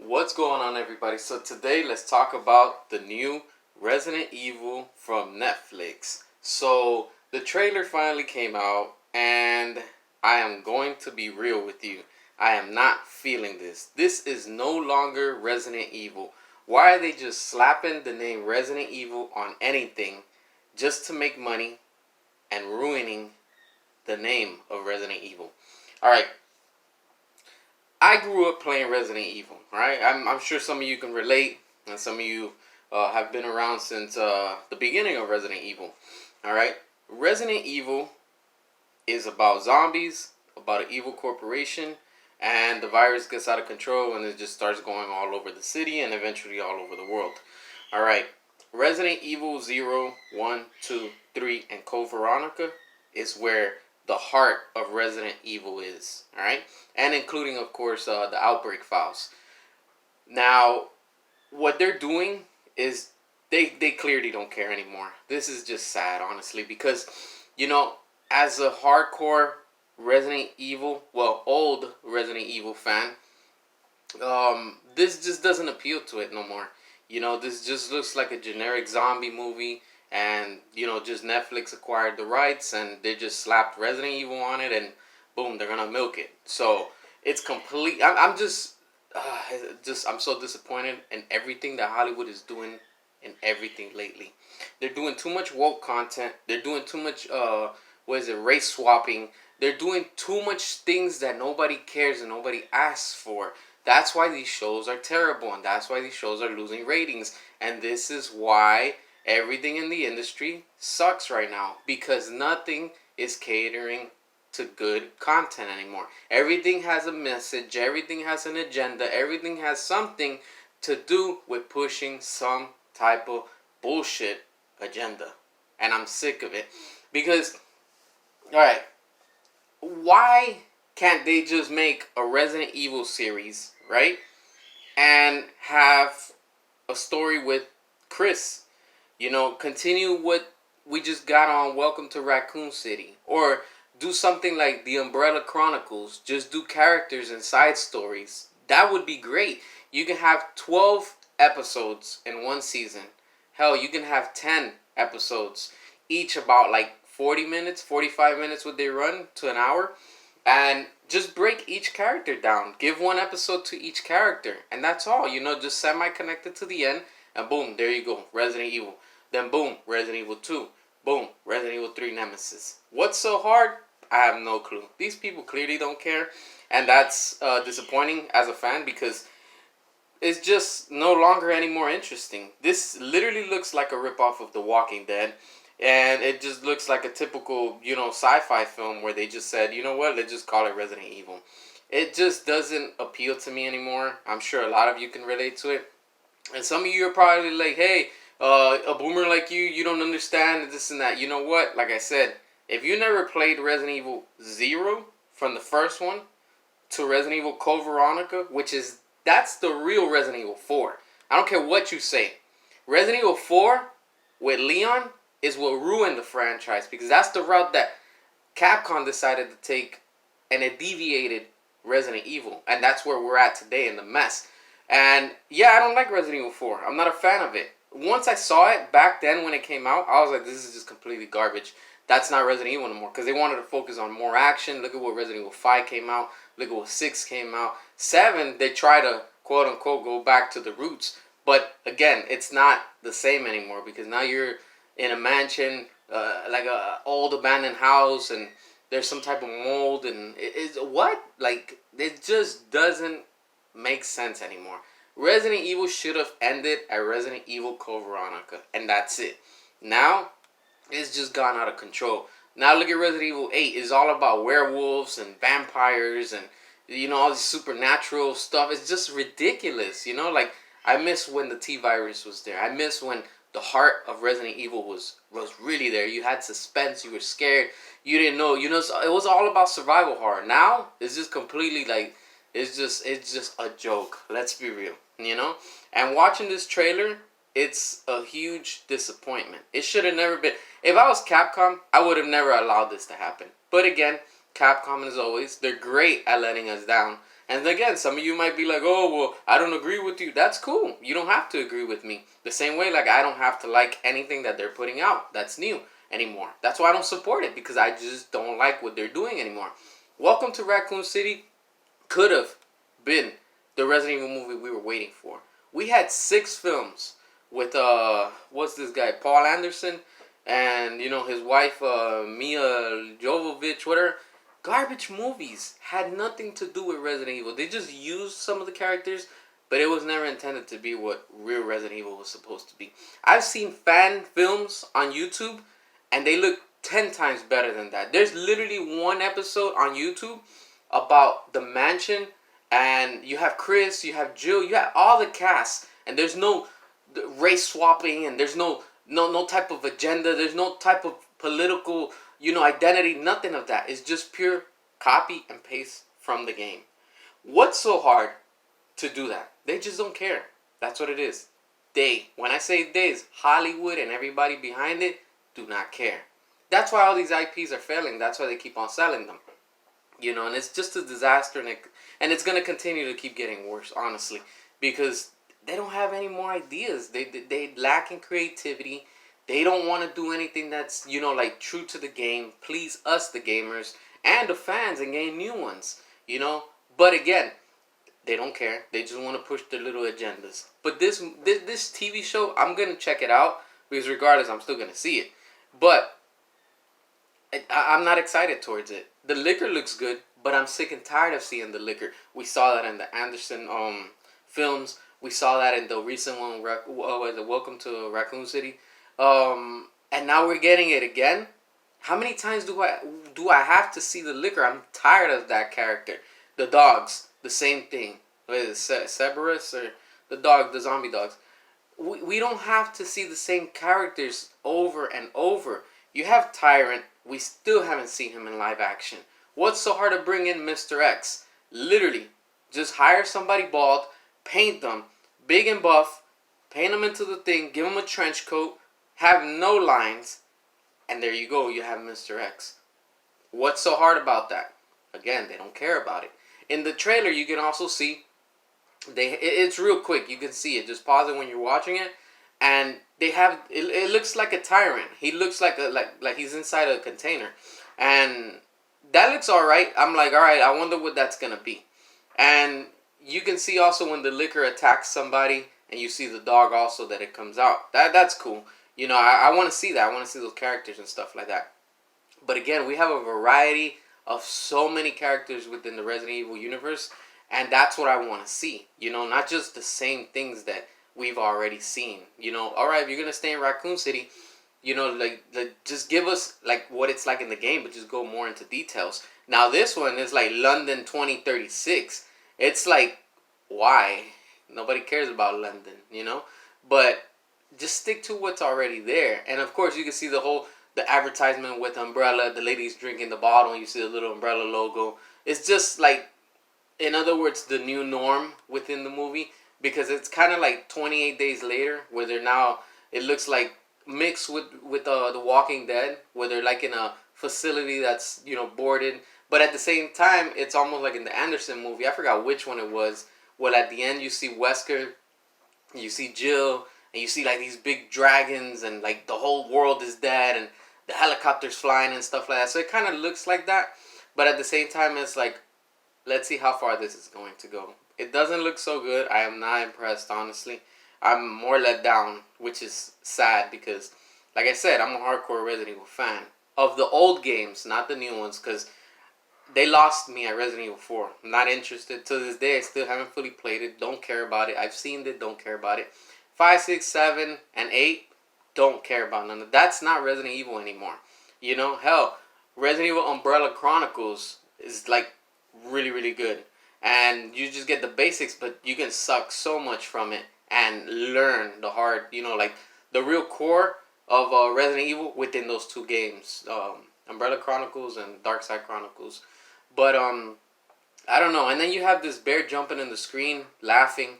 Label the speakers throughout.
Speaker 1: What's going on, everybody? So today let's talk about the new Resident Evil from Netflix. So the trailer finally came out, and I am going to be real with you. I am not feeling this. This is no longer Resident Evil. Why are they just slapping the name Resident Evil on anything just to make money and ruining the name of Resident Evil? Alright, I grew up playing Resident Evil, right? I'm sure some of you can relate, and some of you have been around since the beginning of Resident Evil. All right? Resident Evil is about zombies, about an evil corporation, and the virus gets out of control and it just starts going all over the city and eventually all over the world. All right. Resident Evil 0, 1, 2, 3, and Code Veronica is where the heart of Resident Evil is, all right, and including, of course, the Outbreak files. Now, what they're doing is they clearly don't care anymore. This is just sad, honestly, because as a hardcore Resident Evil, well, old Resident Evil fan, this just doesn't appeal to it no more. This just looks like a generic zombie movie, and just Netflix acquired the rights and they just slapped Resident Evil on it, and boom, they're gonna milk it. So it's complete. I'm I'm so disappointed in everything that Hollywood is doing and everything lately. They're doing too much woke content. They're doing too much race swapping. They're doing too much things that nobody cares and nobody asks for. That's why these shows are terrible, and that's why these shows are losing ratings. And this is why everything in the industry sucks right now, because nothing is catering to good content anymore. Everything has a message, everything has an agenda, everything has something to do with pushing some type of bullshit agenda. And I'm sick of it. Because, alright, why can't they just make a Resident Evil series, right? And have a story with Chris? Continue what we just got on Welcome to Raccoon City. Or do something like The Umbrella Chronicles. Just do characters and side stories. That would be great. You can have 12 episodes in one season. Hell, you can have 10 episodes. Each about like 40 minutes, 45 minutes would they run to an hour. And just break each character down. Give one episode to each character. And that's all. Just semi-connected to the end. And boom, there you go. Resident Evil. Then boom, Resident Evil 2. Boom, Resident Evil 3 Nemesis. What's so hard? I have no clue. These people clearly don't care. And that's disappointing as a fan, because it's just no longer any more interesting. This literally looks like a ripoff of The Walking Dead. And it just looks like a typical, sci-fi film where they just said, you know what, let's just call it Resident Evil. It just doesn't appeal to me anymore. I'm sure a lot of you can relate to it. And some of you are probably like, hey, a boomer like you don't understand this and that. You know what? Like I said, if you never played Resident Evil 0 from the first one to Resident Evil Code Veronica, that's the real Resident Evil 4. I don't care what you say. Resident Evil 4 with Leon is what ruined the franchise, because that's the route that Capcom decided to take, and it deviated Resident Evil. And that's where we're at today, in the mess. And yeah, I don't like Resident Evil 4. I'm not a fan of it. Once I saw it back then when it came out, I was like, this is just completely garbage. That's not Resident Evil anymore, because they wanted to focus on more action. Look at what Resident Evil 5 came out. Look at what 6 came out. 7, they try to, quote unquote, go back to the roots. But again, it's not the same anymore, because now you're in a mansion, like a old abandoned house, and there's some type of mold, and it's what? Like, it just doesn't make sense anymore. Resident Evil should have ended at Resident Evil Code Veronica, and that's it. Now, it's just gone out of control. Now look at Resident Evil 8. It's all about werewolves and vampires and, all this supernatural stuff. It's just ridiculous, Like, I miss when the T-Virus was there. I miss when the heart of Resident Evil was really there. You had suspense. You were scared. You didn't know. It was all about survival horror. Now, it's just completely like, it's just a joke. Let's be real, And watching this trailer, it's a huge disappointment. It should have never been. If I was Capcom, I would have never allowed this to happen. But again, Capcom, as always, they're great at letting us down. And again, some of you might be like, oh, well, I don't agree with you. That's cool. You don't have to agree with me. The same way, like, I don't have to like anything that they're putting out that's new anymore. That's why I don't support it, because I just don't like what they're doing anymore. Welcome to Raccoon City could have been the Resident Evil movie we were waiting for. We had 6 films with, what's this guy, Paul Anderson, and, you know, his wife, Mia Jovovich, whatever. Garbage movies had nothing to do with Resident Evil. They just used some of the characters, but it was never intended to be what real Resident Evil was supposed to be. I've seen fan films on YouTube, and they look 10 times better than that. There's literally one episode on YouTube about the mansion, and you have Chris, you have Jill, you have all the cast, and there's no race swapping, and there's no type of agenda, there's no type of political, you know, identity, nothing of that. It's just pure copy and paste from the game. What's so hard to do that? They just don't care. That's what it is. When I say they, it's Hollywood and everybody behind it do not care. That's why all these IPs are failing. That's why they keep on selling them. You know, and it's just a disaster, and it's going to continue to keep getting worse, honestly, because they don't have any more ideas. They lack in creativity. They don't want to do anything that's, you know, like true to the game, please us, the gamers, and the fans, and gain new ones, you know. But again, they don't care. They just want to push their little agendas. But this TV show, I'm going to check it out, because regardless, I'm still going to see it. But I'm not excited towards it. The liquor looks good, but I'm sick and tired of seeing the liquor. We saw that in the Anderson films. We saw that in the recent one, Welcome to Raccoon City. And now we're getting it again. How many times do I have to see the liquor? I'm tired of that character. The dogs, the same thing. What is it, Cerberus or the dog, the zombie dogs? We don't have to see the same characters over and over. You have Tyrant. We still haven't seen him in live action. What's so hard to bring in Mr. X? Literally, just hire somebody bald, paint them big and buff, paint them into the thing, give them a trench coat, have no lines, and there you go, you have Mr. X. What's so hard about that? Again, they don't care about it. In the trailer, you can also see, it's real quick, you can see it. Just pause it when you're watching it, and they have, it looks like a Tyrant. He looks like he's inside a container, and that looks alright. I'm like, alright, I wonder what that's gonna be. And you can see also when the liquor attacks somebody, and you see the dog also, that it comes out. That's cool. You know, I want to see that. I want to see those characters and stuff like that. But again, we have a variety of so many characters within the Resident Evil universe, and that's what I want to see. You know, not just the same things that we've already seen. You know, alright, if you're going to stay in Raccoon City, you know, like just give us like what it's like in the game, but just go more into details. Now this one is like London 2036. It's like, why? Nobody cares about London, you know? But just stick to what's already there. And of course, you can see the advertisement with umbrella. The lady's drinking the bottle, and you see the little umbrella logo. It's just like, in other words, the new norm within the movie. Because it's kind of like 28 days later, where they're now, it looks like mixed with The Walking Dead, where they're like in a facility that's, you know, boarded. But at the same time, it's almost like in the Anderson movie. I forgot which one it was. Well, at the end, you see Wesker, you see Jill, and you see like these big dragons, and like the whole world is dead, and the helicopters flying and stuff like that. So it kind of looks like that. But at the same time, it's like, let's see how far this is going to go. It doesn't look so good. I am not impressed, honestly. I'm more let down, which is sad because, like I said, I'm a hardcore Resident Evil fan. Of the old games, not the new ones, because they lost me at Resident Evil 4. I'm not interested. To this day, I still haven't fully played it. Don't care about it. I've seen it. Don't care about it. 5, 6, 7, and 8, don't care about none of that. That's not Resident Evil anymore. You know, hell, Resident Evil Umbrella Chronicles is like really, really good. And you just get the basics, but you can suck so much from it and learn the hard, you know, like the real core of Resident Evil within those two games. Umbrella Chronicles and Dark Side Chronicles. But, I don't know. And then you have this bear jumping in the screen, laughing.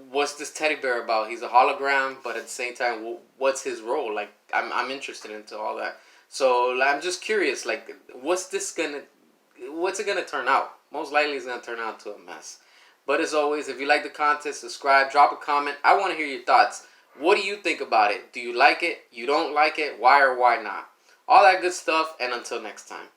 Speaker 1: What's this teddy bear about? He's a hologram, but at the same time, what's his role? Like, I'm interested into all that. So, I'm just curious, like, what's it gonna turn out, most likely it's going to turn out to a mess. But as always, if you like the content, subscribe, drop a comment. I want to hear your thoughts. What do you think about it? Do you like it? You don't like it? Why or why not? All that good stuff, and until next time.